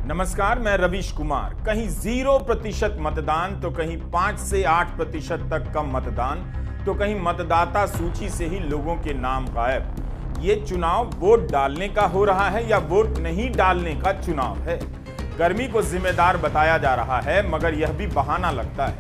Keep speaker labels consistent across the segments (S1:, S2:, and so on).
S1: नमस्कार, मैं रवीश कुमार। कहीं 0% मतदान तो कहीं 5 से 8% तक कम मतदान तो कहीं मतदाता सूची से ही लोगों के नाम गायब। ये चुनाव वोट डालने का हो रहा है या वोट नहीं डालने का चुनाव है? गर्मी को जिम्मेदार बताया जा रहा है, मगर यह भी बहाना लगता है।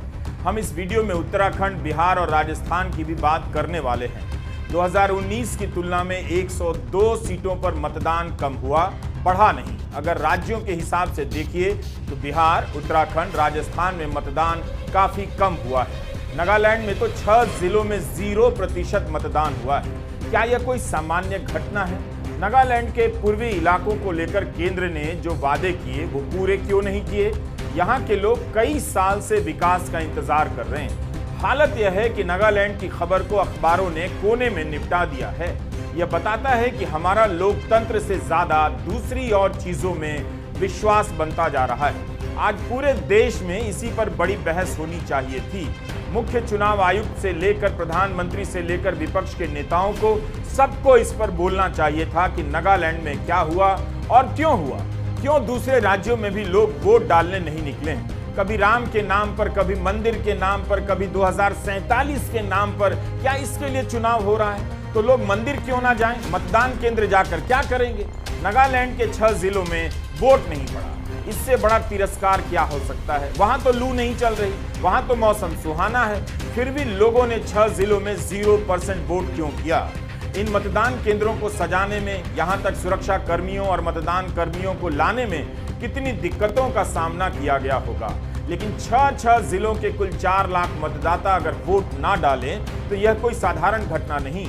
S1: हम इस वीडियो में उत्तराखंड, बिहार और राजस्थान की भी बात करने वाले हैं। 2019 की तुलना में 102 सीटों पर मतदान कम हुआ, बढ़ा नहीं। अगर राज्यों के हिसाब से देखिए तो बिहार, उत्तराखंड, राजस्थान में मतदान काफी कम हुआ है। नागालैंड में तो 6 जिलों में 0% मतदान हुआ है। क्या यह कोई सामान्य घटना है? नागालैंड के पूर्वी इलाकों को लेकर केंद्र ने जो वादे किए वो पूरे क्यों नहीं किए? यहाँ के लोग कई साल से विकास का इंतजार कर रहे हैं। हालत यह है कि नागालैंड की खबर को अखबारों ने कोने में निपटा दिया है। यह बताता है कि हमारा लोकतंत्र से ज्यादा दूसरी और चीजों में विश्वास बनता जा रहा है। आज पूरे देश में इसी पर बड़ी बहस होनी चाहिए थी। मुख्य चुनाव आयुक्त से लेकर प्रधानमंत्री से लेकर विपक्ष के नेताओं को सबको इस पर बोलना चाहिए था कि नागालैंड में क्या हुआ और क्यों हुआ। क्यों दूसरे राज्यों में भी लोग वोट डालने नहीं निकले हैं? कभी राम के नाम पर, कभी मंदिर के नाम पर, कभी 2047 के नाम पर। क्या इसके लिए चुनाव हो रहा है? तो लोग मंदिर क्यों ना जाएं? मतदान केंद्र जाकर क्या करेंगे? नागालैंड के 6 जिलों में वोट नहीं पड़ा। इससे बड़ा तिरस्कार क्या हो सकता है? वहां तो लू नहीं चल रही, वहां तो मौसम सुहाना है, फिर भी लोगों ने 6 जिलों में 0% वोट क्यों किया? इन मतदान केंद्रों को सजाने में, यहां तक सुरक्षा कर्मियों और मतदान कर्मियों को लाने में कितनी दिक्कतों का सामना किया गया होगा। लेकिन 6 जिलों के कुल 4 लाख मतदाता अगर वोट ना डालें तो यह कोई साधारण घटना नहीं।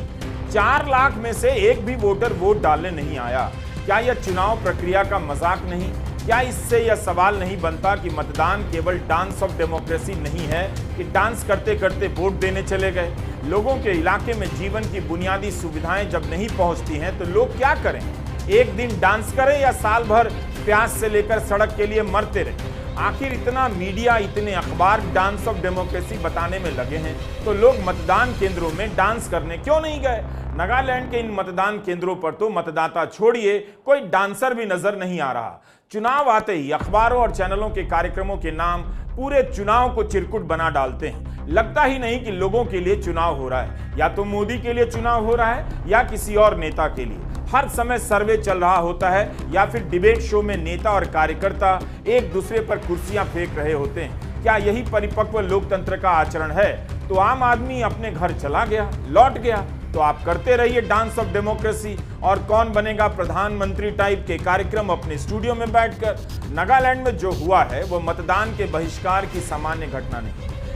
S1: 4 लाख में से एक भी वोटर वोट डालने नहीं आया। क्या यह चुनाव प्रक्रिया का मजाक नहीं? क्या इससे यह सवाल नहीं बनता कि मतदान केवल डांस ऑफ डेमोक्रेसी नहीं है कि डांस करते करते वोट देने चले गए? लोगों के इलाके में जीवन की बुनियादी सुविधाएं जब नहीं पहुंचती हैं तो लोग क्या करें? एक दिन डांस करें या साल भर प्यास से लेकर सड़क के लिए मरते रहे? आखिर इतना मीडिया, इतने अखबार डांस ऑफ डेमोक्रेसी बताने में लगे हैं तो लोग मतदान केंद्रों में डांस करने क्यों नहीं गए? नागालैंड के इन मतदान केंद्रों पर तो मतदाता छोड़िए, कोई डांसर भी नजर नहीं आ रहा। चुनाव आते ही अखबारों और चैनलों के कार्यक्रमों के नाम पूरे चुनाव को चिरकुट बना डालते हैं। लगता ही नहीं कि लोगों के लिए चुनाव हो रहा है। या तो मोदी के लिए चुनाव हो रहा है या किसी और नेता के लिए। हर समय सर्वे चल रहा होता है या फिर डिबेट शो में नेता और कार्यकर्ता एक दूसरे पर कुर्सियां फेंक रहे होते हैं। क्या यही परिपक्व लोकतंत्र का आचरण है? तो आम आदमी अपने घर चला गया, लौट गया, तो आप करते रहिए डांस ऑफ डेमोक्रेसी। और कौन बनेगा प्रधानमंत्री टाइप के कार्यक्रम अपने स्टूडियो में बैठकर। नागालैंड में जो हुआ है वो मतदान के बहिष्कार की सामान्य घटना नहीं।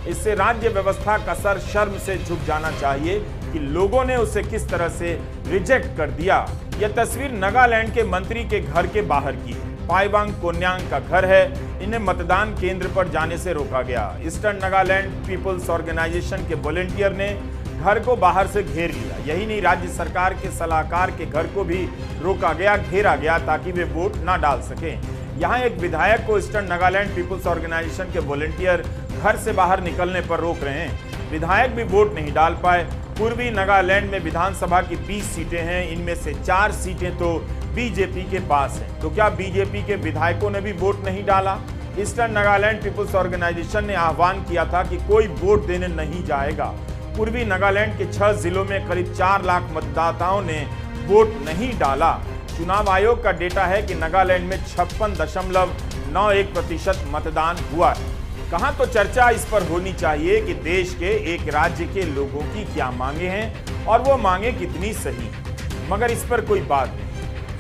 S1: इससे राज्य व्यवस्था का सर शर्म से झुक जाना चाहिए कि लोगों ने उसे किस तरह से रिजेक्ट कर दिया। यह तस्वीर नागालैंड के मंत्री के घर के बाहर की है। पाइवांग कोन्यांग का घर है। इन्हें मतदान केंद्र पर जाने से रोका गया। ईस्टर्न नागालैंड पीपुल्स ऑर्गेनाइजेशन के वॉलंटियर ने घर को बाहर से घेर लिया। यही नहीं, राज्य सरकार के सलाहकार के घर को भी रोका गया, घेरा गया ताकि वे वोट ना डाल सकें। यहाँ एक विधायक को ईस्टर्न नागालैंड पीपुल्स ऑर्गेनाइजेशन के वॉलंटियर घर से बाहर निकलने पर रोक रहे हैं। विधायक भी वोट नहीं डाल पाए। पूर्वी नागालैंड में विधानसभा की 20 सीटें हैं, इनमें से 4 सीटें तो बीजेपी के पास हैं। तो क्या बीजेपी के विधायकों ने भी वोट नहीं डाला? ईस्टर्न नागालैंड पीपुल्स ऑर्गेनाइजेशन ने आह्वान किया था कि कोई वोट देने नहीं जाएगा। पूर्वी नागालैंड के 6 जिलों में करीब 4 लाख मतदाताओं ने वोट नहीं डाला। चुनाव आयोग का डेटा है कि नागालैंड में 56.91% मतदान हुआ है। कहां तो चर्चा इस पर होनी चाहिए कि देश के एक राज्य के लोगों की क्या मांगे हैं और वो मांगे कितनी सही, मगर इस पर कोई बात नहीं।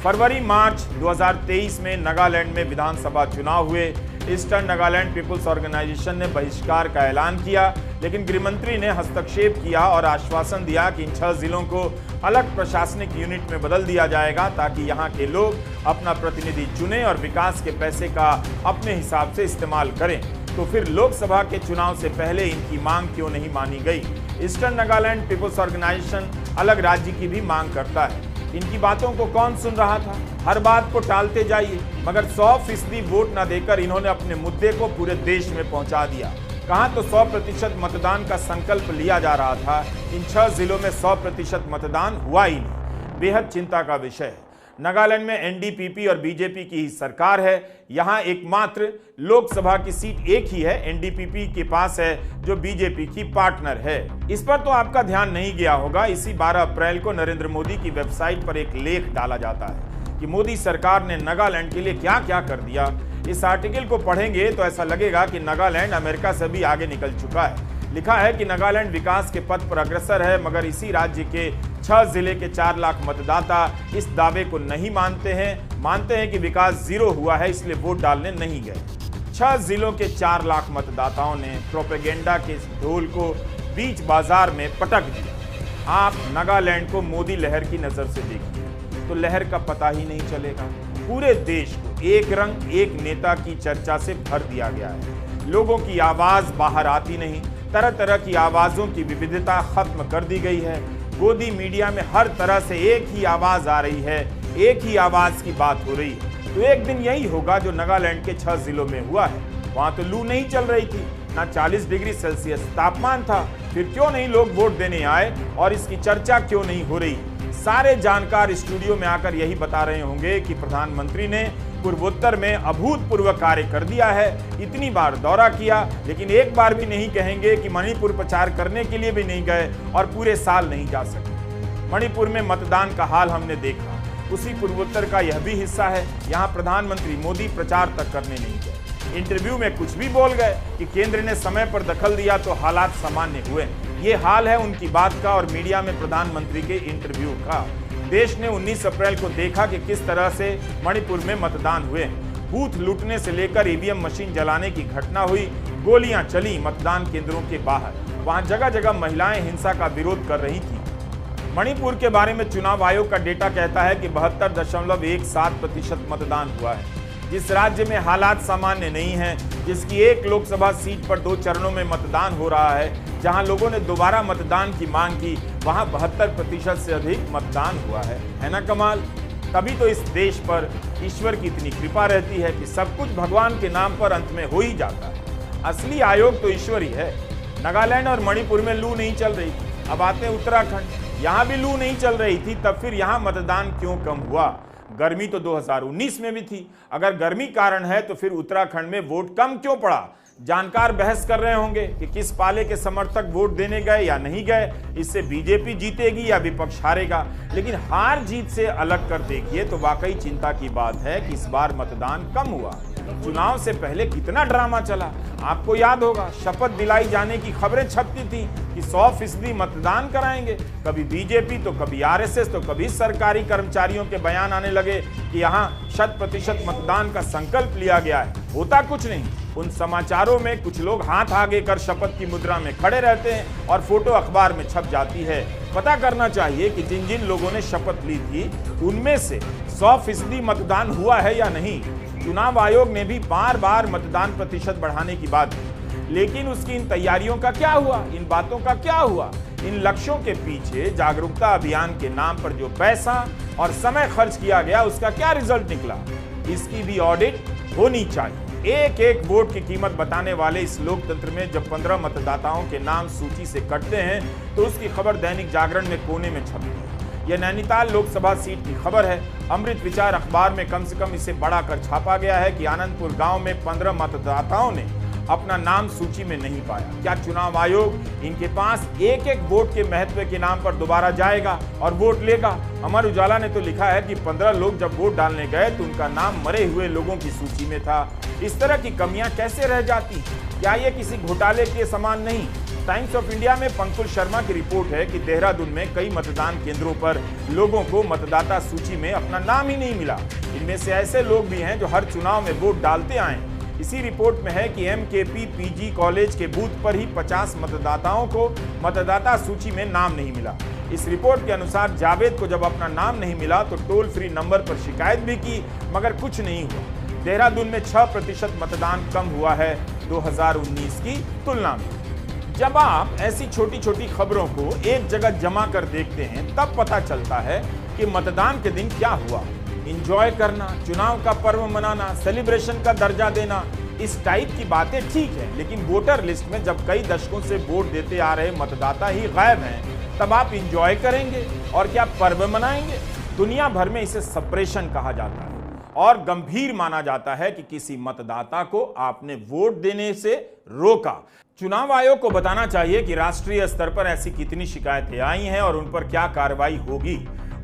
S1: फरवरी-मार्च 2023 में नागालैंड में विधानसभा चुनाव हुए। ईस्टर्न नागालैंड पीपुल्स ऑर्गेनाइजेशन ने बहिष्कार का ऐलान किया, लेकिन गृहमंत्री ने हस्तक्षेप किया और आश्वासन दिया कि इन 6 जिलों को अलग प्रशासनिक यूनिट में बदल दिया जाएगा ताकि यहाँ के लोग अपना प्रतिनिधि चुने और विकास के पैसे का अपने हिसाब से इस्तेमाल करें। तो फिर लोकसभा के चुनाव से पहले इनकी मांग क्यों नहीं मानी गई? ईस्टर्न नागालैंड पीपुल्स ऑर्गेनाइजेशन अलग राज्य की भी मांग करता है। इनकी बातों को कौन सुन रहा था? हर बात को टालते जाइए, मगर 100% वोट न देकर इन्होंने अपने मुद्दे को पूरे देश में पहुंचा दिया। कहां तो 100% मतदान का संकल्प लिया जा रहा था, इन 6 जिलों में 100% मतदान हुआ ही नहीं। बेहद चिंता का विषय है। नागालैंड में एनडीपीपी और बीजेपी की ही सरकार है। यहां एकमात्र लोकसभा की सीट एक ही है, एनडीपीपी के पास है, जो बीजेपी की पार्टनर है। इस पर तो आपका ध्यान नहीं गया होगा। इसी 12 अप्रैल को नरेंद्र मोदी की वेबसाइट पर एक लेख डाला जाता है कि मोदी सरकार ने नागालैंड के लिए क्या क्या कर दिया। इस आर्टिकल को पढ़ेंगे तो ऐसा लगेगा कि नागालैंड अमेरिका से भी आगे निकल चुका है। लिखा है कि नागालैंड विकास के पथ पर अग्रसर है, मगर इसी राज्य के 6 जिले के 4 लाख मतदाता इस दावे को नहीं मानते हैं कि विकास जीरो हुआ है, इसलिए वोट डालने नहीं गए। 6 जिलों के 4 लाख मतदाताओं ने प्रोपेगेंडा के ढोल को बीच बाजार में पटक दिया। आप नागालैंड को मोदी लहर की नजर से देखिए तो लहर का पता ही नहीं चलेगा। पूरे देश को एक रंग एक नेता की चर्चा से भर दिया गया है। लोगों की आवाज बाहर आती नहीं, तरह तरह की आवाजों की विविधता खत्म कर दी गई है। गोदी मीडिया में हर तरह से एक ही आवाज आ रही है, एक ही आवाज की बात हो रही है। तो एक दिन यही होगा जो नागालैंड के 6 जिलों में हुआ है। वहां तो लू नहीं चल रही थी, ना 40 डिग्री सेल्सियस तापमान था, फिर क्यों नहीं लोग वोट देने आए और इसकी चर्चा क्यों नहीं हो रही। सारे जानकार स्टूडियो में आकर यही बता रहे होंगे कि प्रधानमंत्री ने पूर्वोत्तर में अभूतपूर्व कार्य कर दिया है। इतनी बार दौरा किया, लेकिन एक बार भी नहीं कहेंगे कि मणिपुर प्रचार करने के लिए भी नहीं गए और पूरे साल नहीं जा सके। मणिपुर में मतदान का हाल हमने देखा, उसी पूर्वोत्तर का यह भी हिस्सा है। यहाँ प्रधानमंत्री मोदी प्रचार तक करने नहीं गए। इंटरव्यू में कुछ भी बोल गए कि केंद्र ने समय पर दखल दिया तो हालात सामान्य हुए। ये हाल है उनकी बात का और मीडिया में प्रधानमंत्री के इंटरव्यू का। देश ने 19 अप्रैल को देखा कि किस तरह से मणिपुर में मतदान हुए। बूथ लूटने से लेकर ईवीएम मशीन जलाने की घटना हुई, गोलियां चली मतदान केंद्रों के बाहर। वहां जगह जगह महिलाएं हिंसा का विरोध कर रही थी। मणिपुर के बारे में चुनाव आयोग का डेटा कहता है कि 72.17% मतदान हुआ है। जिस राज्य में हालात सामान्य नहीं हैं, जिसकी एक लोकसभा सीट पर 2 चरणों में मतदान हो रहा है, जहां लोगों ने दोबारा मतदान की मांग की, वहां 72% से अधिक मतदान हुआ है ना कमाल। तभी तो इस देश पर ईश्वर की इतनी कृपा रहती है कि सब कुछ भगवान के नाम पर अंत में हो ही जाता है। असली आयोग तो ईश्वर ही है। नागालैंड और मणिपुर में लू नहीं चल रही थी। अब आते हैं उत्तराखंड, यहाँ भी लू नहीं चल रही थी, तब फिर यहाँ मतदान क्यों कम हुआ। गर्मी तो 2019 में भी थी। अगर गर्मी कारण है तो फिर उत्तराखंड में वोट कम क्यों पड़ा। जानकार बहस कर रहे होंगे कि किस पाले के समर्थक वोट देने गए या नहीं गए, इससे बीजेपी जीतेगी या विपक्ष हारेगा। लेकिन हार जीत से अलग कर देखिए तो वाकई चिंता की बात है कि इस बार मतदान कम हुआ। चुनाव से पहले कितना ड्रामा चला, आपको याद होगा। शपथ दिलाई जाने की खबरें छपती थी कि 100% मतदान कराएंगे। कभी बीजेपी तो कभी आरएसएस तो कभी सरकारी कर्मचारियों के बयान आने लगे कि यहाँ 100% मतदान का संकल्प लिया गया है। होता कुछ नहीं। उन समाचारों में कुछ लोग हाथ आगे कर शपथ की मुद्रा में खड़े रहते हैं और फोटो अखबार में छप जाती है। पता करना चाहिए कि जिन जिन लोगों ने शपथ ली थी उनमें से 100% मतदान हुआ है या नहीं। चुनाव आयोग ने भी बार बार मतदान प्रतिशत बढ़ाने की बात की, लेकिन उसकी इन तैयारियों का क्या हुआ, इन बातों का क्या हुआ। इन लक्ष्यों के पीछे जागरूकता अभियान के नाम पर जो पैसा और समय खर्च किया गया, उसका क्या रिजल्ट निकला, इसकी भी ऑडिट होनी चाहिए। एक एक वोट की कीमत बताने वाले इस लोकतंत्र में जब 15 मतदाताओं के नाम सूची से कटते हैं तो उसकी खबर दैनिक जागरण में कोने में छपती है। यह नैनीताल लोकसभा सीट की खबर है। अमृत विचार अखबार में कम से कम इसे बढ़ाकर छापा गया है कि आनंदपुर गांव में 15 मतदाताओं ने अपना नाम सूची में नहीं पाया। क्या चुनाव आयोग इनके पास एक एक वोट के महत्व के नाम पर दोबारा जाएगा और वोट लेगा। अमर उजाला ने तो लिखा है कि 15 लोग जब वोट डालने गए तो उनका नाम मरे हुए लोगों की सूची में था। इस तरह की कमियां कैसे रह जाती, क्या ये किसी घोटाले के समान नहीं। टाइम्स ऑफ इंडिया में पंकुल शर्मा की रिपोर्ट है कि देहरादून में कई मतदान केंद्रों पर लोगों को मतदाता सूची में अपना नाम ही नहीं मिला। इनमें से ऐसे लोग भी हैं जो हर चुनाव में वोट डालते आए। इसी रिपोर्ट में है कि एमकेपी पीजी कॉलेज के बूथ पर ही 50 मतदाताओं को मतदाता सूची में नाम नहीं मिला। इस रिपोर्ट के अनुसार जावेद को जब अपना नाम नहीं मिला तो टोल फ्री नंबर पर शिकायत भी की, मगर कुछ नहीं हुआ। देहरादून में 6% मतदान कम हुआ है 2019 की तुलना में। जब आप ऐसी छोटी छोटी खबरों को एक जगह जमा कर देखते हैं तब पता चलता है कि मतदान के दिन क्या हुआ। एंजॉय करना, चुनाव का पर्व मनाना, सेलिब्रेशन का दर्जा देना, इस टाइप की बातें ठीक है, लेकिन वोटर लिस्ट में जब कई दशकों से वोट देते आ रहे मतदाता ही गायब हैं, तब आप एंजॉय करेंगे और क्या पर्व मनाएंगे। दुनिया भर में इसे सप्रेशन कहा जाता है और गंभीर माना जाता है कि किसी मतदाता को आपने वोट देने से रोका। चुनाव आयोग को बताना चाहिए कि राष्ट्रीय स्तर पर ऐसी कितनी शिकायतें आई हैं और उन पर क्या कार्रवाई होगी।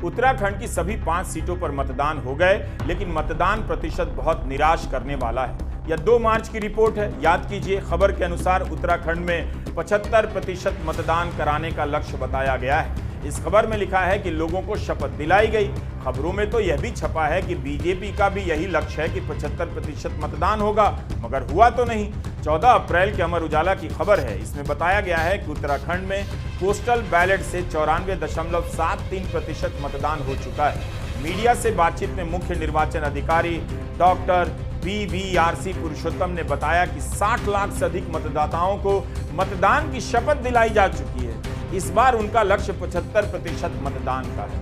S1: उत्तराखंड की सभी 5 सीटों पर मतदान हो गए, लेकिन मतदान प्रतिशत बहुत निराश करने वाला है। यह 2 मार्च की रिपोर्ट है। याद कीजिए, खबर के अनुसार उत्तराखंड में 75% मतदान कराने का लक्ष्य बताया गया है। इस खबर में लिखा है कि लोगों को शपथ दिलाई गई। खबरों में तो यह भी छपा है कि बीजेपी का भी यही लक्ष्य है कि 75% मतदान होगा, मगर हुआ तो नहीं। 14 अप्रैल के अमर उजाला की खबर है। इसमें बताया गया है कि उत्तराखंड में पोस्टल बैलेट से 94.73% मतदान हो चुका है। मीडिया से बातचीत में मुख्य निर्वाचन अधिकारी डॉक्टर BVRC पुरुषोत्तम ने बताया कि 60 लाख से अधिक मतदाताओं को मतदान की शपथ दिलाई जा चुकी है। इस बार उनका लक्ष्य 75% मतदान का है।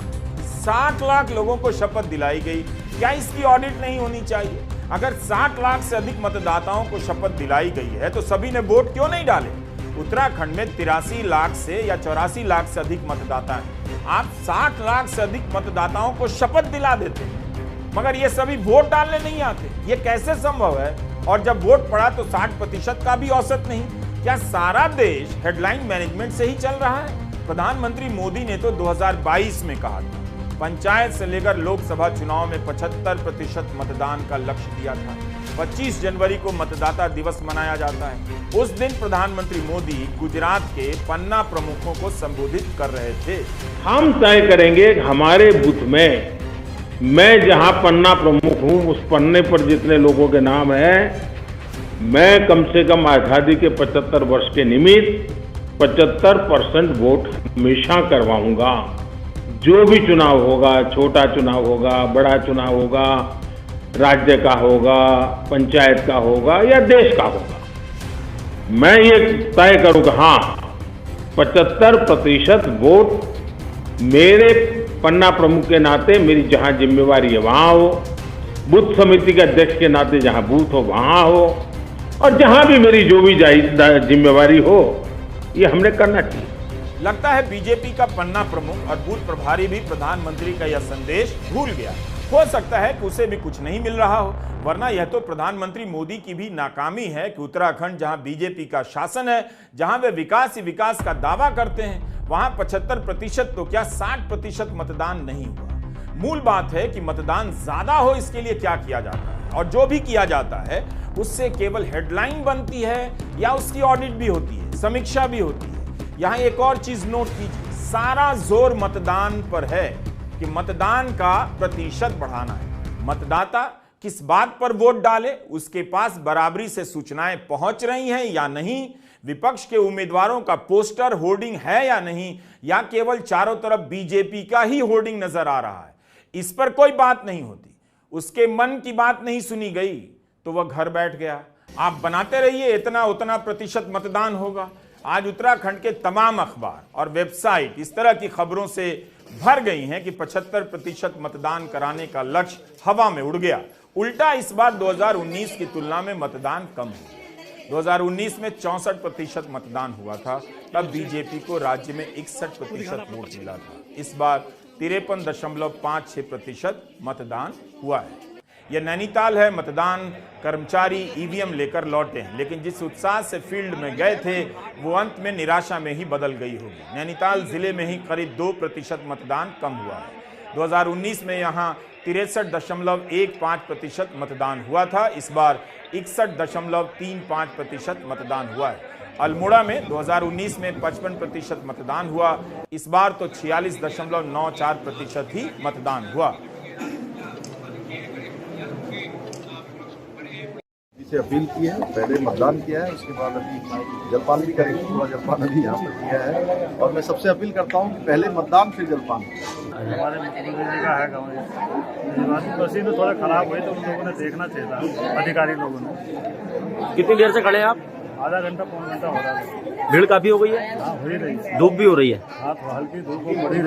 S1: 60 लाख लोगों को शपथ दिलाई गई। क्या इसकी ऑडिट नहीं होनी चाहिए? अगर 60 लाख से अधिक मतदाताओं को शपथ दिलाई गई है तो सभी ने वोट क्यों नहीं डाले? उत्तराखंड में 83 लाख से या 84 लाख से अधिक मतदाता हैं। आप 60 लाख से अधिक मतदाताओं को शपथ दिला देते हैं, मगर ये सभी वोट डालने नहीं आते। ये कैसे संभव है? और जब वोट पड़ा तो 60% का भी औसत नहीं। क्या सारा देश हेडलाइन मैनेजमेंट से ही चल रहा है? प्रधानमंत्री मोदी ने तो 2022 में कहा था, पंचायत से लेकर लोकसभा चुनाव में 75% मतदान का लक्ष्य दिया था। 25 जनवरी को मतदाता दिवस मनाया जाता है। उस दिन प्रधानमंत्री मोदी गुजरात के पन्ना प्रमुखों को संबोधित कर रहे थे।
S2: हम तय करेंगे हमारे बूथ में, मैं जहां पन्ना प्रमुख हूं उस पन्ने पर जितने लोगों के नाम हैं, मैं कम से कम आजादी के 75 वर्ष के निमित्त 75% वोट हमेशा करवाऊंगा। जो भी चुनाव होगा, छोटा चुनाव होगा, बड़ा चुनाव होगा, राज्य का होगा, पंचायत का होगा या देश का होगा, मैं ये तय करूंगा, हाँ 75% वोट मेरे पन्ना प्रमुख के नाते मेरी जहां जिम्मेवारी है वहां हो, बूथ समिति के अध्यक्ष के नाते जहां बूथ हो वहां हो, और जहां भी मेरी जो भी जिम्मेवारी हो, ये हमने करना चाहिए।
S1: लगता है बीजेपी का पन्ना प्रमुख और बूथ प्रभारी भी प्रधानमंत्री का यह संदेश भूल गया। हो सकता है कि उसे भी कुछ नहीं मिल रहा हो, वरना यह तो प्रधानमंत्री मोदी की भी नाकामी है कि उत्तराखंड जहां बीजेपी का शासन है, जहां वे विकास ही विकास का दावा करते हैं, वहां 75% तो क्या 60% मतदान नहीं हुआ। मूल बात है कि मतदान ज्यादा हो, इसके लिए क्या किया जाता है, और जो भी किया जाता है उससे केवल हेडलाइन बनती है या उसकी ऑडिट भी होती है, समीक्षा भी होती है। यहां एक और चीज नोट कीजिए, सारा जोर मतदान पर है कि मतदान का प्रतिशत बढ़ाना है। मतदाता किस बात पर वोट डाले, उसके पास बराबरी से सूचनाएं पहुंच रही हैं या नहीं, विपक्ष के उम्मीदवारों का पोस्टर होर्डिंग है या नहीं, या केवल चारों तरफ बीजेपी का ही होर्डिंग नजर आ रहा है, इस पर कोई बात नहीं होती। उसके मन की बात नहीं सुनी गई तो वह घर बैठ गया। आप बनाते रहिए इतना उतना प्रतिशत मतदान होगा। आज उत्तराखंड के तमाम अखबार और वेबसाइट इस तरह की खबरों से भर गई हैं कि 75% मतदान कराने का लक्ष्य हवा में उड़ गया। उल्टा इस बार 2019 की तुलना में मतदान कम हुआ। 2019 में 64% मतदान हुआ था, तब बीजेपी को राज्य में 61% वोट मिला था। इस बार 53.56% मतदान हुआ है। यह नैनीताल है। मतदान कर्मचारी ईवीएम लेकर लौटे हैं, लेकिन जिस उत्साह से फील्ड में गए थे वो अंत में निराशा में ही बदल गई होगी। नैनीताल जिले में ही करीब 2% मतदान कम हुआ है। 2019 में यहाँ 63.15% मतदान हुआ था, इस बार 61.35% मतदान हुआ है। अल्मोड़ा में 2019 में 55% मतदान हुआ, इस बार तो 46.94% ही मतदान हुआ।
S3: से अपील की है, पहले मतदान किया है, उसके बाद अभी जलपान भी करेंगे। थोड़ा जलपान अभी यहाँ पर किया है, और मैं सबसे अपील करता हूँ कि पहले मतदान फिर जलपान।
S4: हमारे मुख्यमंत्री जी का है गाँव बसी तो थोड़ा खराब हुई तो उन लोगों ने देखना चाहिए था, अधिकारी लोगों ने।
S5: कितनी देर से खड़े हैं आप?
S4: आधा घंटा पौन घंटा हो रहा है।
S5: भीड़ काफी हो गई है?
S4: हाँ, हो ही रही है।
S5: धूप भी हो रही है?
S4: हाँ, हल्की धूप हो रही है।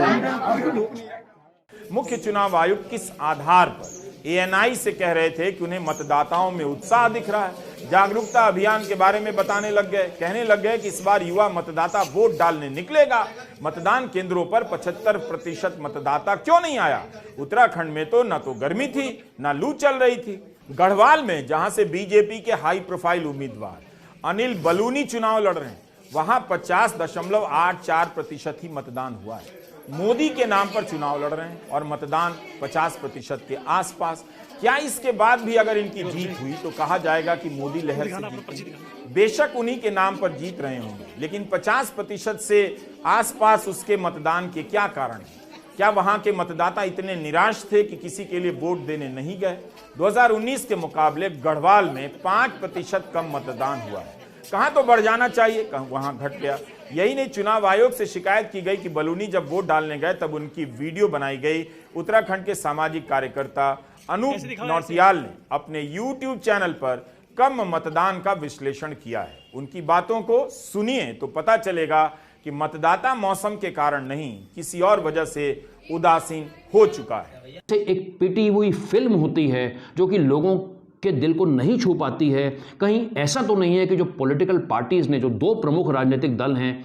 S1: मुख्य चुनाव आयुक्त किस आधार पर एएनआई से कह रहे थे कि उन्हें मतदाताओं में उत्साह दिख रहा है। जागरूकता अभियान के बारे में बताने लग गए, कहने लग गए कि इस बार युवा मतदाता वोट डालने निकलेगा। मतदान केंद्रों पर 75% मतदाता क्यों नहीं आया? उत्तराखंड में तो न तो गर्मी थी न लू चल रही थी। गढ़वाल में, जहां से बीजेपी के हाई प्रोफाइल उम्मीदवार अनिल बलूनी चुनाव लड़ रहे हैं, वहां 50.84% ही मतदान हुआ है। मोदी के नाम पर चुनाव लड़ रहे हैं और मतदान 50% के आसपास। क्या इसके बाद भी अगर इनकी जीत हुई तो कहा जाएगा कि मोदी लहर से जीती? बेशक उन्हीं के नाम पर जीत रहे होंगे, लेकिन 50% से आसपास उसके मतदान के क्या कारण हैं? क्या वहां के मतदाता इतने निराश थे कि किसी के लिए वोट देने नहीं गए? 2019 के मुकाबले गढ़वाल में 5% कम मतदान हुआ है। कहां तो बढ़ जाना चाहिए, कहां वहां घट गया। यही नहीं, चुनाव आयोग से शिकायत की गई कि बलूनी जब वोट डालने गए तब उनकी वीडियो बनाई गई। उत्तराखंड के सामाजिक कार्यकर्ता अनूप नौटियाल ने अपने YouTube चैनल पर कम मतदान का विश्लेषण किया है। उनकी बातों को सुनिए तो पता चलेगा कि मतदाता मौसम के कारण नहीं, किसी और वजह से उदासीन हो चुका है।
S6: एक पिटी हुई फिल्म होती है जो कि लोगों के दिल को नहीं छू पाती है। कहीं ऐसा तो नहीं है कि जो पॉलिटिकल पार्टीज ने, जो दो प्रमुख राजनीतिक दल हैं,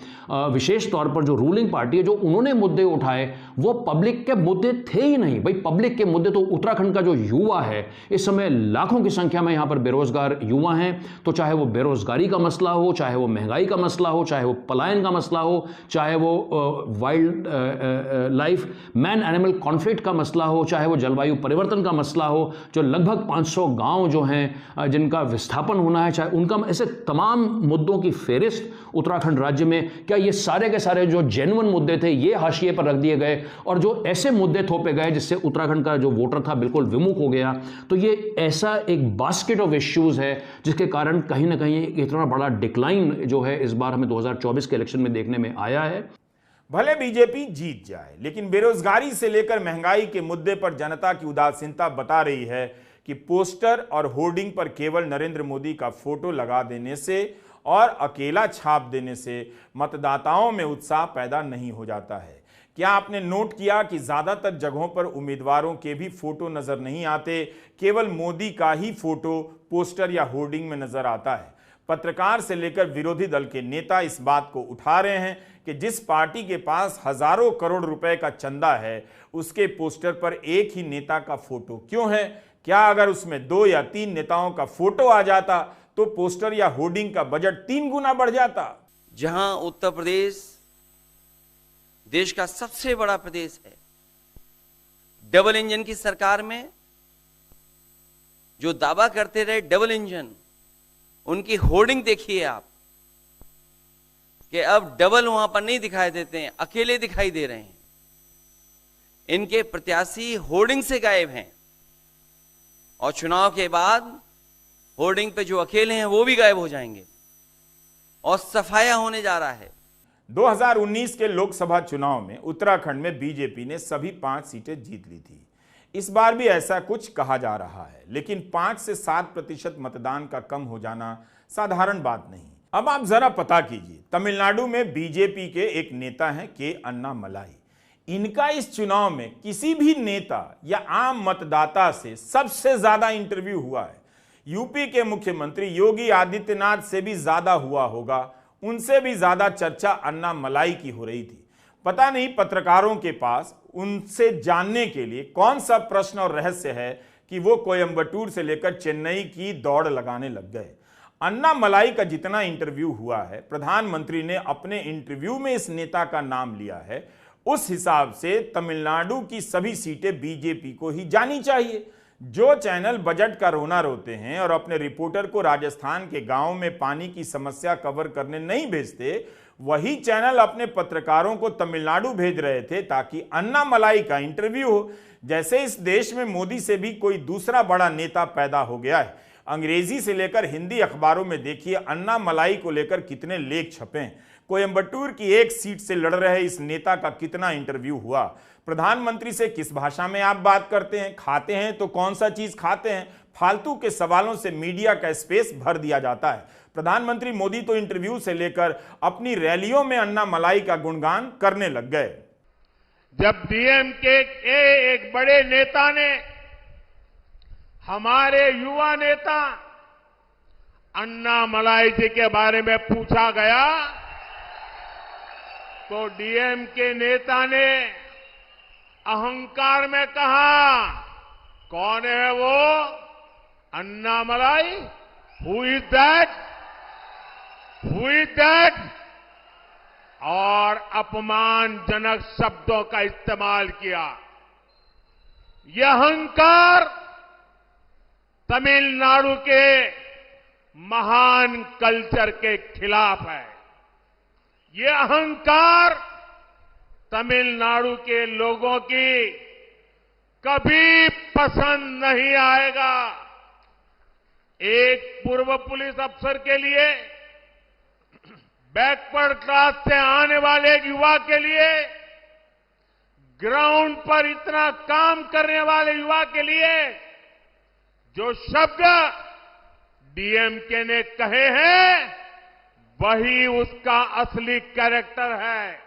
S6: विशेष तौर पर जो रूलिंग पार्टी है, जो उन्होंने मुद्दे उठाए वो पब्लिक के मुद्दे थे ही नहीं। भाई पब्लिक के मुद्दे तो उत्तराखंड का जो युवा है, इस समय लाखों की संख्या में यहाँ पर बेरोजगार युवा हैं, तो चाहे वो बेरोजगारी का मसला हो, चाहे वो महंगाई का मसला हो, चाहे वो पलायन का मसला हो, चाहे वो wild life man animal conflict का मसला हो, चाहे वो जलवायु परिवर्तन का मसला हो, जो लगभग 500 गाँव जो हैं जिनका विस्थापन होना है, चाहे उनका, ऐसे तमाम मुद्दों की फेरिस्त उत्तराखंड राज्य में। क्या ये सारे के सारे जो जेन्युइन मुद्दे थे ये हाशिए पर रख दिए गए और जो ऐसे मुद्दे थोपे गए जिससे उत्तराखंड का जो वोटर था बिल्कुल विमुख हो गया? तो ये ऐसा एक बास्केट ऑफ इश्यूज है जिसके कारण कहीं ना कहीं इतना बड़ा डिक्लाइन जो है इस बार हमें 2024 के इलेक्शन में देखने में आया है।
S1: भले बीजेपी जीत जाए, लेकिन बेरोजगारी से लेकर महंगाई के मुद्दे पर जनता की उदासीनता बता रही है कि पोस्टर और होर्डिंग पर केवल नरेंद्र मोदी का फोटो लगा देने से और अकेला छाप देने से मतदाताओं में उत्साह पैदा नहीं हो जाता है। क्या आपने नोट किया कि ज्यादातर जगहों पर उम्मीदवारों के भी फोटो नजर नहीं आते, केवल मोदी का ही फोटो पोस्टर या होर्डिंग में नजर आता है। पत्रकार से लेकर विरोधी दल के नेता इस बात को उठा रहे हैं कि जिस पार्टी के पास हजारों करोड़ रुपए का चंदा है, उसके पोस्टर पर एक ही नेता का फोटो क्यों है? क्या अगर उसमें 2 या 3 नेताओं का फोटो आ जाता तो पोस्टर या होर्डिंग का बजट 3 गुना बढ़ जाता?
S7: जहां उत्तर प्रदेश देश का सबसे बड़ा प्रदेश है, डबल इंजन की सरकार में जो दावा करते रहे डबल इंजन, उनकी होर्डिंग देखिए आप कि अब डबल वहां पर नहीं दिखाई देते हैं, अकेले दिखाई दे रहे हैं। इनके प्रत्याशी होर्डिंग से गायब हैं और चुनाव के बाद होर्डिंग पे जो अकेले हैं वो भी गायब हो जाएंगे और सफाया होने जा रहा है।
S1: 2019 के लोकसभा चुनाव में उत्तराखंड में बीजेपी ने सभी 5 सीटें जीत ली थी। इस बार भी ऐसा कुछ कहा जा रहा है, लेकिन 5 से 7% मतदान का कम हो जाना साधारण बात नहीं। अब आप जरा पता कीजिए, तमिलनाडु में बीजेपी के एक नेता हैं के अन्नामलाई। इनका इस चुनाव में किसी भी नेता या आम मतदाता से सबसे ज्यादा इंटरव्यू हुआ है। यूपी के मुख्यमंत्री योगी आदित्यनाथ से भी ज्यादा हुआ होगा, उनसे भी ज्यादा चर्चा अन्नामलाई की हो रही थी। पता नहीं पत्रकारों के पास उनसे जानने के लिए कौन सा प्रश्न और रहस्य है कि वो कोयंबटूर से लेकर चेन्नई की दौड़ लगाने लग गए। अन्नामलाई का जितना इंटरव्यू हुआ है, प्रधानमंत्री ने अपने इंटरव्यू में इस नेता का नाम लिया है, उस हिसाब से तमिलनाडु की सभी सीटें बीजेपी को ही जानी चाहिए। जो चैनल बजट का रोना रोते हैं और अपने रिपोर्टर को राजस्थान के गांव में पानी की समस्या कवर करने नहीं भेजते, वही चैनल अपने पत्रकारों को तमिलनाडु भेज रहे थे ताकि अन्नामलाई का इंटरव्यू हो। जैसे इस देश में मोदी से भी कोई दूसरा बड़ा नेता पैदा हो गया है। अंग्रेजी से लेकर हिंदी अखबारों में देखिए अन्नामलाई को लेकर कितने लेख छपे हैं। कोयंबटूर की एक सीट से लड़ रहे इस नेता का कितना इंटरव्यू हुआ। प्रधानमंत्री से किस भाषा में आप बात करते हैं, खाते हैं तो कौन सा चीज खाते हैं, फालतू के सवालों से मीडिया का स्पेस भर दिया जाता है। प्रधानमंत्री मोदी तो इंटरव्यू से लेकर अपनी रैलियों में अन्नामलाई का गुणगान करने लग गए।
S2: जब डीएमके के एक बड़े नेता ने हमारे युवा नेता अन्नामलाई जी के बारे में पूछा गया तो डीएमके नेता ने अहंकार में कहा, कौन है वो Annamalai? Who is that? Who is that? और अपमानजनक शब्दों का इस्तेमाल किया। यह अहंकार तमिलनाडु के महान कल्चर के खिलाफ है। यह अहंकार तमिलनाडु के लोगों की कभी पसंद नहीं आएगा। एक पूर्व पुलिस अफसर के लिए, बैकवर्ड क्लास से आने वाले एक युवा के लिए, ग्राउंड पर इतना काम करने वाले युवा के लिए जो शब्द डीएमके ने कहे हैं वही उसका असली कैरेक्टर है।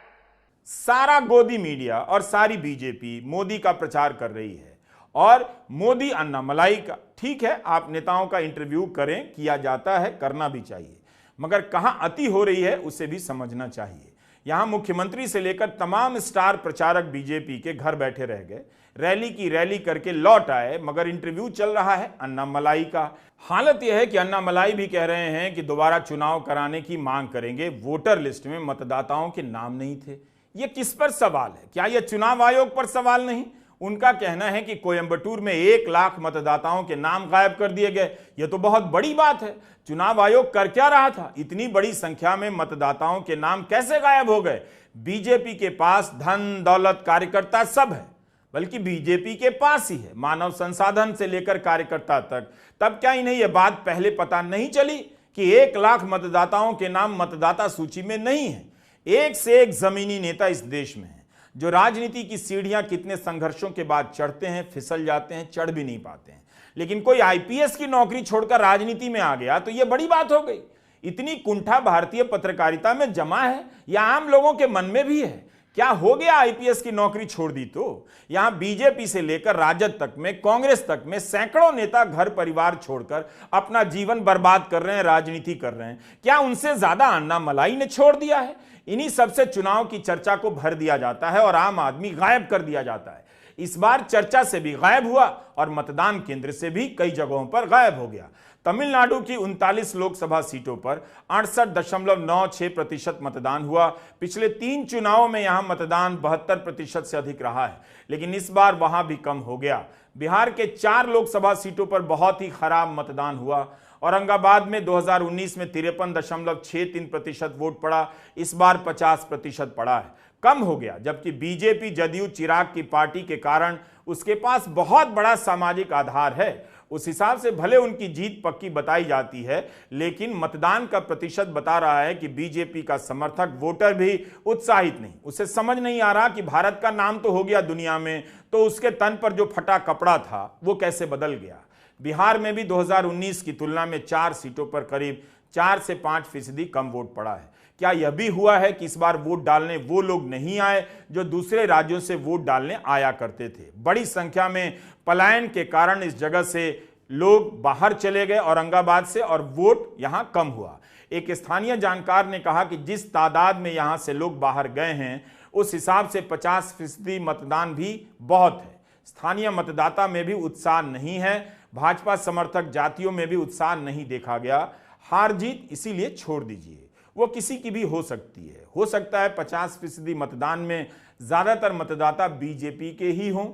S1: सारा गोदी मीडिया और सारी बीजेपी मोदी का प्रचार कर रही है और मोदी अन्नामलाई का। ठीक है, आप नेताओं का इंटरव्यू करें, किया जाता है, करना भी चाहिए, मगर कहां अति हो रही है उसे भी समझना चाहिए। यहां मुख्यमंत्री से लेकर तमाम स्टार प्रचारक बीजेपी के घर बैठे रह गए, रैली की रैली करके लौट आए, मगर इंटरव्यू चल रहा है अन्नामलाई का। हालत यह है कि अन्नामलाई भी कह रहे हैं कि दोबारा चुनाव कराने की मांग करेंगे। वोटर लिस्ट में मतदाताओं के नाम नहीं थे। यह किस पर सवाल है? क्या यह चुनाव आयोग पर सवाल नहीं? उनका कहना है कि कोयंबटूर में 1 लाख मतदाताओं के नाम गायब कर दिए गए। यह तो बहुत बड़ी बात है। चुनाव आयोग कर क्या रहा था? इतनी बड़ी संख्या में मतदाताओं के नाम कैसे गायब हो गए? बीजेपी के पास धन दौलत कार्यकर्ता सब है, बल्कि बीजेपी के पास ही है, मानव संसाधन से लेकर कार्यकर्ता तक। तब क्या इन्हें यह बात पहले पता नहीं चली कि 1 लाख मतदाताओं के नाम मतदाता सूची में नहीं है? एक से एक जमीनी नेता इस देश में है जो राजनीति की सीढ़ियां कितने संघर्षों के बाद चढ़ते हैं, फिसल जाते हैं, चढ़ भी नहीं पाते हैं। लेकिन कोई आईपीएस की नौकरी छोड़कर राजनीति में आ गया तो यह बड़ी बात हो गई। इतनी कुंठा भारतीय पत्रकारिता में जमा है या आम लोगों के मन में भी है? क्या हो गया आईपीएस की नौकरी छोड़ दी तो? यहां बीजेपी से लेकर राजद तक में, कांग्रेस तक में सैकड़ों नेता घर परिवार छोड़कर अपना जीवन बर्बाद कर रहे हैं, राजनीति कर रहे हैं। क्या उनसे ज्यादा अन्नामलाई ने छोड़ दिया है? इन्हीं सबसे चुनाव की चर्चा को भर दिया जाता है और आम आदमी गायब कर दिया जाता है। इस बार चर्चा से भी गायब हुआ और मतदान केंद्र से भी कई जगहों पर गायब हो गया। तमिलनाडु की 39 लोकसभा सीटों पर 68.96% मतदान हुआ। पिछले 3 चुनावों में यहां मतदान 72% से अधिक रहा है, लेकिन इस बार वहां भी कम हो गया। बिहार के 4 लोकसभा सीटों पर बहुत ही खराब मतदान हुआ। औरंगाबाद में 2019 में 53.63% वोट पड़ा, इस बार 50% पड़ा है, कम हो गया। जबकि बीजेपी जदयू चिराग की पार्टी के कारण उसके पास बहुत बड़ा सामाजिक आधार है। उस हिसाब से भले उनकी जीत पक्की बताई जाती है, लेकिन मतदान का प्रतिशत बता रहा है कि बीजेपी का समर्थक वोटर भी उत्साहित नहीं। उसे समझ नहीं आ रहा कि भारत का नाम तो हो गया दुनिया में, तो उसके तन पर जो फटा कपड़ा था वो कैसे बदल गया। बिहार में भी 2019 की तुलना में 4 सीटों पर करीब 4 से 5% कम वोट पड़ा है। क्या यह भी हुआ है कि इस बार वोट डालने वो लोग नहीं आए जो दूसरे राज्यों से वोट डालने आया करते थे? बड़ी संख्या में पलायन के कारण इस जगह से लोग बाहर चले गए औरंगाबाद से और वोट यहां कम हुआ। एक स्थानीय जानकार ने कहा कि जिस तादाद में यहां से लोग बाहर गए हैं उस हिसाब से 50% मतदान भी बहुत है। स्थानीय मतदाता में भी उत्साह नहीं है, भाजपा समर्थक जातियों में भी उत्साह नहीं देखा गया। हार जीत इसीलिए छोड़ दीजिए, वो किसी की भी हो सकती है। हो सकता है 50% मतदान में ज्यादातर मतदाता बीजेपी के ही हों,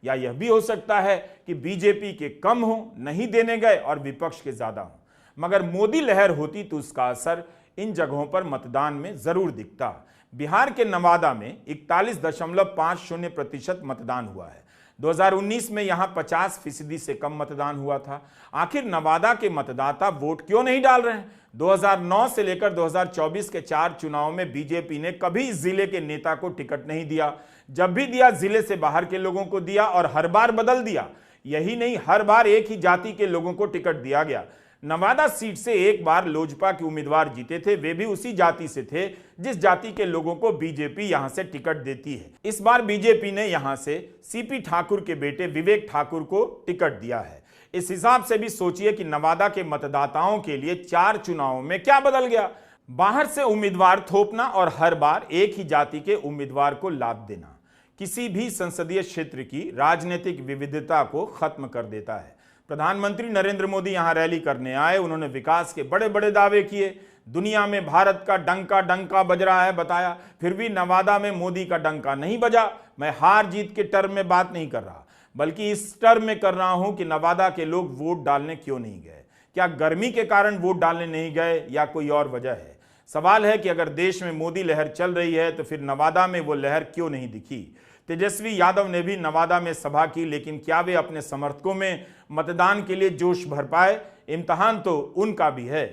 S1: या यह भी हो सकता है कि बीजेपी के कम हों, नहीं देने गए, और विपक्ष के ज्यादा हों। मगर मोदी लहर होती तो उसका असर इन जगहों पर मतदान में जरूर दिखता। बिहार के नवादा में 41.50% मतदान हुआ है। 2019 में यहां 50% से कम मतदान हुआ था। आखिर नवादा के मतदाता वोट क्यों नहीं डाल रहे हैं? 2009 से लेकर 2024 के 4 चुनावों में बीजेपी ने कभी इस जिले के नेता को टिकट नहीं दिया। जब भी दिया जिले से बाहर के लोगों को दिया और हर बार बदल दिया। यही नहीं, हर बार एक ही जाति के लोगों को टिकट दिया गया। नवादा सीट से एक बार लोजपा के उम्मीदवार जीते थे, वे भी उसी जाति से थे जिस जाति के लोगों को बीजेपी यहां से टिकट देती है। इस बार बीजेपी ने यहां से सीपी ठाकुर के बेटे विवेक ठाकुर को टिकट दिया है। इस हिसाब से भी सोचिए कि नवादा के मतदाताओं के लिए 4 चुनावों में क्या बदल गया। बाहर से उम्मीदवार थोपना और हर बार एक ही जाति के उम्मीदवार को लाभ देना किसी भी संसदीय क्षेत्र की राजनीतिक विविधता को खत्म कर देता है। प्रधानमंत्री नरेंद्र मोदी यहां रैली करने आए, उन्होंने विकास के बड़े बड़े दावे किए, दुनिया में भारत का डंका बज रहा है बताया, फिर भी नवादा में मोदी का डंका नहीं बजा। मैं हार जीत के टर्म में बात नहीं कर रहा, बल्कि इस टर्म में कर रहा हूं कि नवादा के लोग वोट डालने क्यों नहीं गए। क्या गर्मी के कारण वोट डालने नहीं गए या कोई और वजह है? सवाल है कि अगर देश में मोदी लहर चल रही है तो फिर नवादा में वो लहर क्यों नहीं दिखी? तेजस्वी यादव ने भी नवादा में सभा की, लेकिन क्या वे अपने समर्थकों में मतदान के लिए जोश भर पाए? इम्तिहान तो उनका भी है।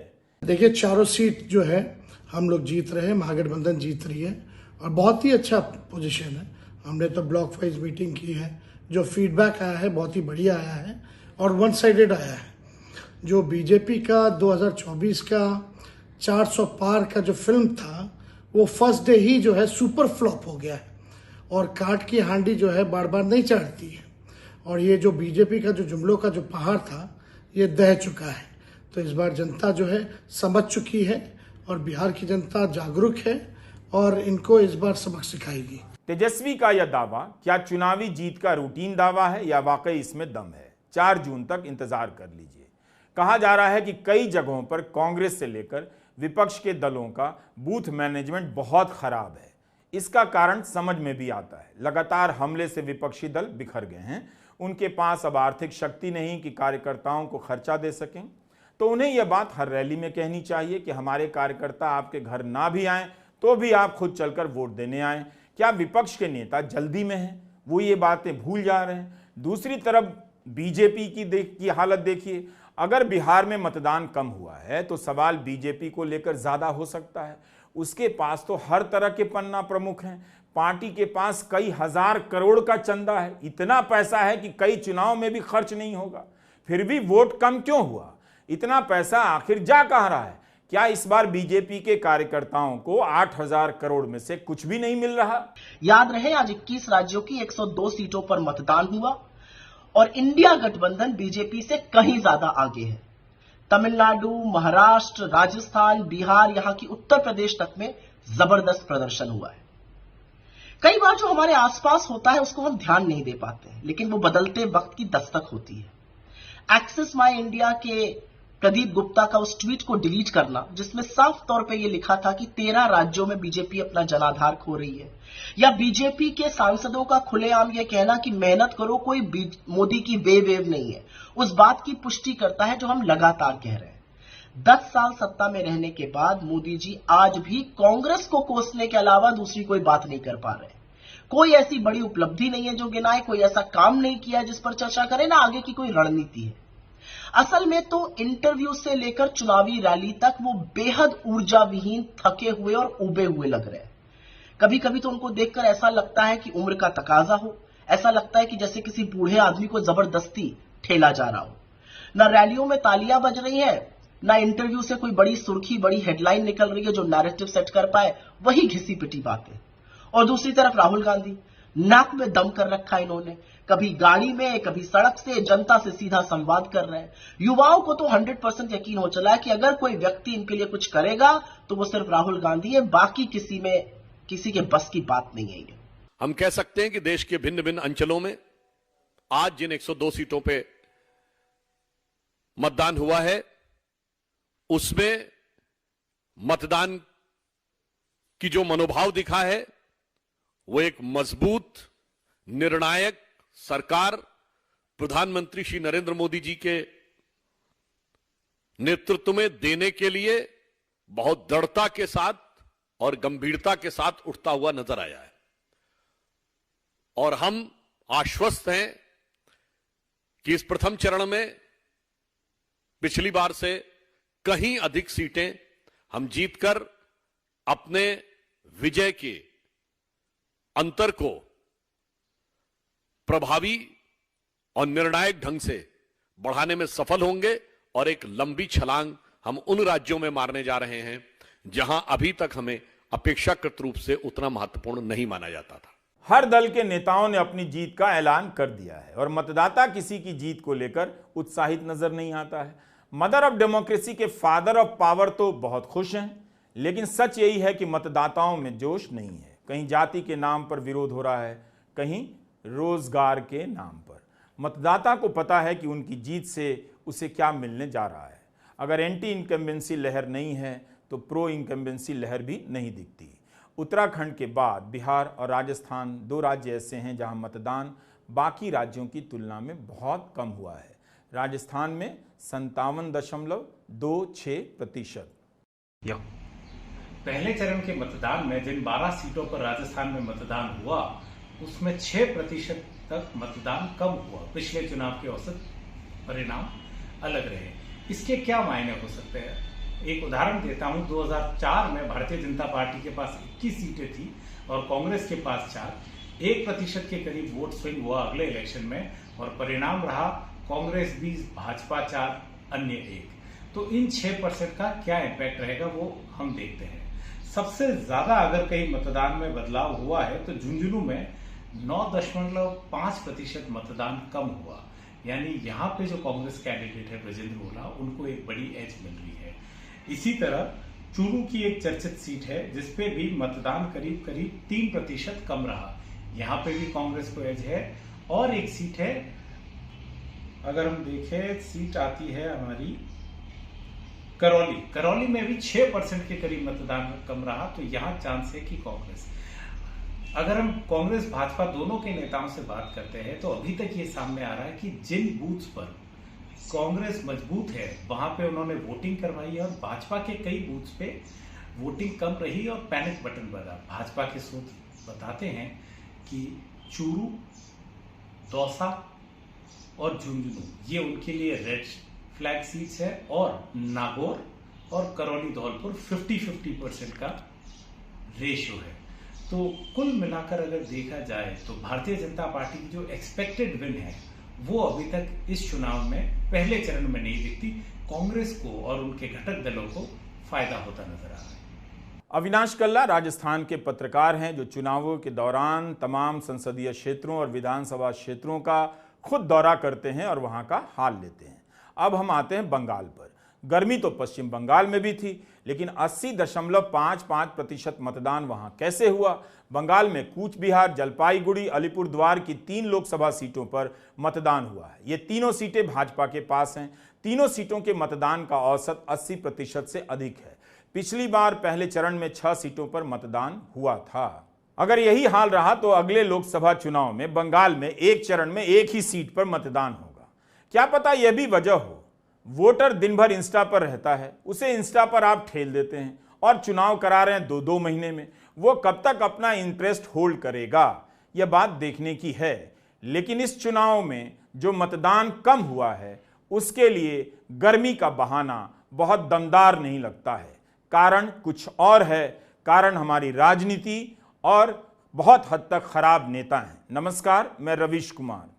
S8: देखिए, चारों सीट जो है हम लोग जीत रहे हैं, महागठबंधन जीत रही है और बहुत ही अच्छा पोजीशन है। हमने तो ब्लॉक वाइज मीटिंग की है, जो फीडबैक आया है बहुत ही बढ़िया आया है और वन साइडेड आया है। जो बीजेपी का 2024 का 400 पार का जो फिल्म था वो फर्स्ट डे ही जो है सुपर फ्लॉप हो गया है और काट की हांडी जो है बार बार नहीं चढ़ती है और ये जो बीजेपी का जो जुमलों का जो पहाड़ था ये दह चुका है। तो इस बार जनता जो है समझ चुकी है और बिहार की जनता जागरूक है और इनको इस बार सबक सिखाएगी।
S1: तेजस्वी का यह दावा क्या चुनावी जीत का रूटीन दावा है या वाकई इसमें दम है? 4 जून तक इंतजार कर लीजिए। कहा जा रहा है कि कई जगहों पर कांग्रेस से लेकर विपक्ष के दलों का बूथ मैनेजमेंट बहुत खराब है। इसका कारण समझ में भी आता है। लगातार हमले से विपक्षी दल बिखर गए हैं, उनके पास अब आर्थिक शक्ति नहीं कि कार्यकर्ताओं को खर्चा दे सकें। तो उन्हें यह बात हर रैली में कहनी चाहिए कि हमारे कार्यकर्ता आपके घर ना भी आएं तो भी आप खुद चलकर वोट देने आएं। क्या विपक्ष के नेता जल्दी में हैं? वो ये बातें भूल जा रहे हैं। दूसरी तरफ बीजेपी की हालत देखिए। अगर बिहार में मतदान कम हुआ है तो सवाल बीजेपी को लेकर ज्यादा हो सकता है। उसके पास तो हर तरह के पन्ना प्रमुख हैं। पार्टी के पास कई हजार करोड़ का चंदा है, इतना पैसा है कि कई चुनाव में भी खर्च नहीं होगा। फिर भी वोट कम क्यों हुआ? इतना पैसा आखिर जा कहां रहा है? क्या इस बार बीजेपी के कार्यकर्ताओं को 8000 करोड़ में से कुछ भी नहीं मिल रहा?
S9: याद रहे, आज 21 राज्यों की 102 सीटों पर मतदान हुआ और इंडिया गठबंधन बीजेपी से कहीं ज्यादा आगे है। तमिलनाडु, महाराष्ट्र, राजस्थान, बिहार, यहां की उत्तर प्रदेश तक में जबरदस्त प्रदर्शन हुआ है। कई बार जो हमारे आसपास होता है उसको हम ध्यान नहीं दे पाते हैं, लेकिन वो बदलते वक्त की दस्तक होती है। एक्सेस माय इंडिया के प्रदीप गुप्ता का उस ट्वीट को डिलीट करना जिसमें साफ तौर पे ये लिखा था कि 13 राज्यों में बीजेपी अपना जनाधार खो रही है, या बीजेपी के सांसदों का खुलेआम ये कहना कि मेहनत करो, कोई मोदी की वेव नहीं है, उस बात की पुष्टि करता है जो हम लगातार कह रहे हैं। 10 साल सत्ता में रहने के बाद मोदी जी आज भी कांग्रेस को कोसने के अलावा दूसरी कोई बात नहीं कर पा रहे। कोई ऐसी बड़ी उपलब्धि नहीं है जो गिनाए, कोई ऐसा काम नहीं किया जिस पर चर्चा करें, ना आगे की कोई रणनीति है। असल में तो इंटरव्यू से लेकर चुनावी रैली तक वो बेहद ऊर्जा विहीन, थके हुए और उबे हुए लग रहे हैं। कभी कभी तो उनको देखकर ऐसा लगता है कि उम्र का तकाजा हो, ऐसा लगता है कि जैसे किसी बूढ़े आदमी को जबरदस्ती ठेला जा रहा हो। ना रैलियों में तालियां बज रही हैं, ना इंटरव्यू से कोई बड़ी सुर्खी, बड़ी हेडलाइन निकल रही है जो नैरेटिव सेट कर पाए, वही घिसी पिटी बातें। और दूसरी तरफ राहुल गांधी, नाक में दम कर रखा इन्होंने, कभी गाड़ी में कभी सड़क से जनता से सीधा संवाद कर रहे हैं। युवाओं को तो 100% यकीन हो चला है कि अगर कोई व्यक्ति इनके लिए कुछ करेगा तो वो सिर्फ राहुल गांधी है, बाकी किसी के बस की बात नहीं है ये।
S10: हम कह सकते हैं कि देश के भिन्न भिन्न अंचलों में आज जिन 102 सीटों पे मतदान हुआ है उसमें मतदान की जो मनोभाव दिखा है वो एक मजबूत, निर्णायक सरकार प्रधानमंत्री श्री नरेंद्र मोदी जी के नेतृत्व में देने के लिए बहुत दृढ़ता के साथ और गंभीरता के साथ उठता हुआ नजर आया है। और हम आश्वस्त हैं कि इस प्रथम चरण में पिछली बार से कहीं अधिक सीटें हम जीतकर अपने विजय के अंतर को प्रभावी और निर्णायक ढंग से बढ़ाने में सफल होंगे और एक लंबी छलांग हम उन राज्यों में मारने जा रहे हैं जहां अभी तक हमें अपेक्षाकृत रूप से उतना महत्वपूर्ण नहीं माना जाता था।
S1: हर दल के नेताओं ने अपनी जीत का ऐलान कर दिया है और मतदाता किसी की जीत को लेकर उत्साहित नजर नहीं आता है। मदर ऑफ डेमोक्रेसी के फादर ऑफ पावर तो बहुत खुश हैं, लेकिन सच यही है कि मतदाताओं में जोश नहीं है। कहीं जाति के नाम पर विरोध हो रहा है, कहीं रोजगार के नाम पर। मतदाता को पता है कि उनकी जीत से उसे क्या मिलने जा रहा है। अगर एंटी इनकम्बेंसी लहर नहीं है तो प्रो इनकम्बेंसी लहर भी नहीं दिखती। उत्तराखंड के बाद बिहार और राजस्थान 2 राज्य ऐसे हैं जहां मतदान बाकी राज्यों की तुलना में बहुत कम हुआ है। राजस्थान में 57.26%।
S11: पहले चरण के मतदान में जिन 12 सीटों पर राजस्थान में मतदान हुआ, उसमें 6% तक मतदान कम हुआ। पिछले चुनाव के औसत परिणाम अलग रहे। इसके क्या मायने हो सकते हैं? एक उदाहरण देता हूं। 2004 में भारतीय जनता पार्टी के पास 21 सीटें थी और कांग्रेस के पास 4। 1% के करीब वोट स्विंग हुआ अगले इलेक्शन में और परिणाम रहा कांग्रेस 20, भाजपा 4, अन्य 1। तो इन 6% का क्या इम्पैक्ट रहेगा वो हम देखते हैं। सबसे ज्यादा अगर कहीं मतदान में बदलाव हुआ है तो झुंझुनू में 9.5% मतदान कम हुआ। यानी यहाँ पे जो कांग्रेस कैंडिडेट है ब्रजेंद्र ओला, उनको एक बड़ी एज मिल रही है। इसी तरह चूरू की एक चर्चित सीट है जिसपे भी मतदान करीब 3% कम रहा। यहाँ पे भी कांग्रेस को एज है। और एक सीट है, अगर हम देखें, सीट आती है हमारी करौली में भी 6% के करीब मतदान कम रहा। तो यहाँ चांस है कि कांग्रेस, अगर हम कांग्रेस भाजपा दोनों के नेताओं से बात करते हैं तो अभी तक ये सामने आ रहा है कि जिन बूथ्स पर कांग्रेस मजबूत है वहां पे उन्होंने वोटिंग करवाई है और भाजपा के कई बूथ्स पे वोटिंग कम रही और पैनिक बटन बजा। भाजपा के सूत्र बताते हैं कि चूरू, दौसा और झुंझुनू ये उनके लिए रेड फ्लैग सीट्स है और नागौर और करौली धौलपुर 50-50% का रेशियो है। तो कुल मिलाकर अगर देखा जाए तो भारतीय जनता पार्टी की जो एक्सपेक्टेड विन है वो अभी तक इस चुनाव में पहले चरण में नहीं दिखती। कांग्रेस को और उनके घटक दलों को फायदा होता नजर आ रहा है।
S1: अविनाश कल्ला राजस्थान के पत्रकार हैं जो चुनावों के दौरान तमाम संसदीय क्षेत्रों और विधानसभा क्षेत्रों का खुद दौरा करते हैं और वहां का हाल लेते हैं। अब हम आते हैं बंगाल पर। गर्मी तो पश्चिम बंगाल में भी थी, लेकिन 80.55% मतदान वहां कैसे हुआ? बंगाल में कूच बिहार, जलपाईगुड़ी, अलीपुरद्वार की 3 लोकसभा सीटों पर मतदान हुआ है। ये तीनों सीटें भाजपा के पास हैं। तीनों सीटों के मतदान का औसत 80% से अधिक है। पिछली बार पहले चरण में 6 सीटों पर मतदान हुआ था। अगर यही हाल रहा तो अगले लोकसभा चुनाव में बंगाल में एक चरण में एक ही सीट पर मतदान होगा। क्या पता यह भी वजह हो, वोटर दिन भर इंस्टा पर रहता है, उसे इंस्टा पर आप ठेल देते हैं और चुनाव करा रहे हैं 2-2 महीने में। वो कब तक अपना इंटरेस्ट होल्ड करेगा, यह बात देखने की है। लेकिन इस चुनाव में जो मतदान कम हुआ है उसके लिए गर्मी का बहाना बहुत दमदार नहीं लगता है। कारण कुछ और है। कारण हमारी राजनीति और बहुत हद तक खराब नेता हैं। नमस्कार, मैं रवीश कुमार।